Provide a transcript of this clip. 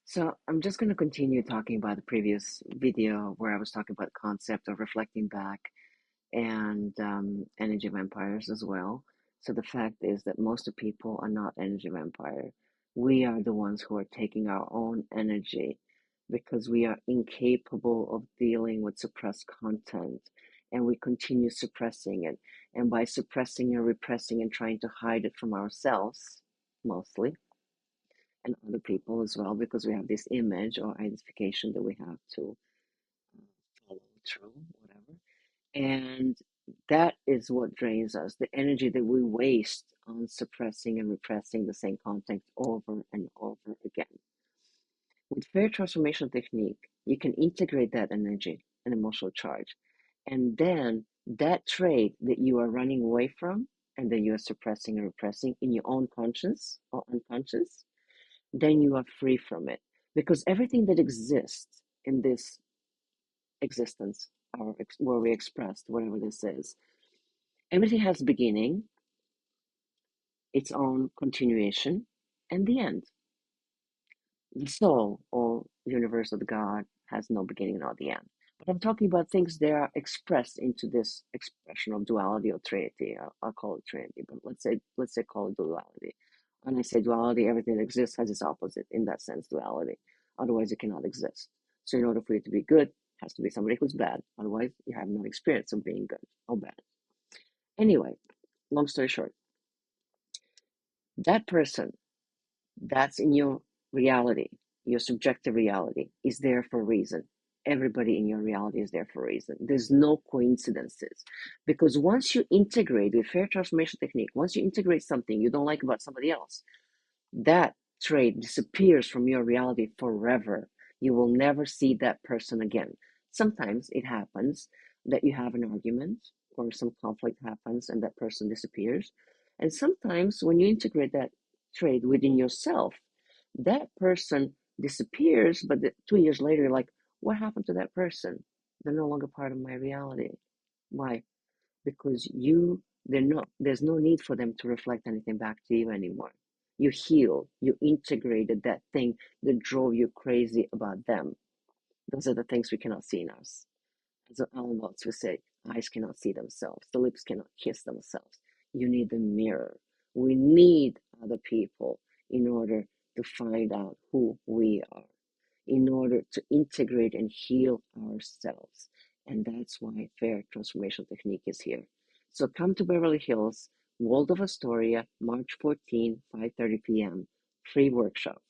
So I'm just going to continue talking about the previous video where I was talking about the concept of reflecting back and energy vampires as well. So the fact is that most of people are not energy vampire. We are the ones who are taking our own energy because we are incapable of dealing with suppressed content and we continue suppressing it. And by suppressing and repressing and trying to hide it from ourselves, mostly, and other people as well, because we have this image or identification that we have to follow through, whatever. And that is what drains us, the energy that we waste on suppressing and repressing the same content over and over again. With fair transformation technique, you can integrate that energy and emotional charge. And then that trait that you are running away from and that you are suppressing and repressing in your own conscious or unconscious, then you are free from it. Because everything that exists in this existence, or where we expressed, whatever this is, everything has beginning, its own continuation, and the end. The soul, or universe of the God, has no beginning nor the end. But I'm talking about things that are expressed into this expression of duality or trinity. I'll call it trinity, but let's say call it duality. When I say duality, everything that exists has its opposite. In that sense, duality. Otherwise, it cannot exist. So, in order for it to be good, it has to be somebody who's bad. Otherwise, you have no experience of being good or bad. Anyway, long story short, that person that's in your reality, your subjective reality, is there for a reason. Everybody in your reality is there for a reason. There's no coincidences. Because once you integrate with fair transformation technique, once you integrate something you don't like about somebody else, that trait disappears from your reality forever. You will never see that person again. Sometimes it happens that you have an argument or some conflict happens and that person disappears. And sometimes when you integrate that trait within yourself, that person disappears, but 2 years later, you're like, what happened to that person? They're no longer part of my reality. Why? Because there's no need for them to reflect anything back to you anymore. You healed, you integrated that thing that drove you crazy about them. Those are the things we cannot see in us. As Alan Watts would say, eyes cannot see themselves, the lips cannot kiss themselves. You need the mirror. We need other people in order to find out who we are, in order to integrate and heal ourselves. And that's why Fair Transformation Technique is here. So come to Beverly Hills, Waldorf Astoria, March 14, 5:30 p.m. Free workshop.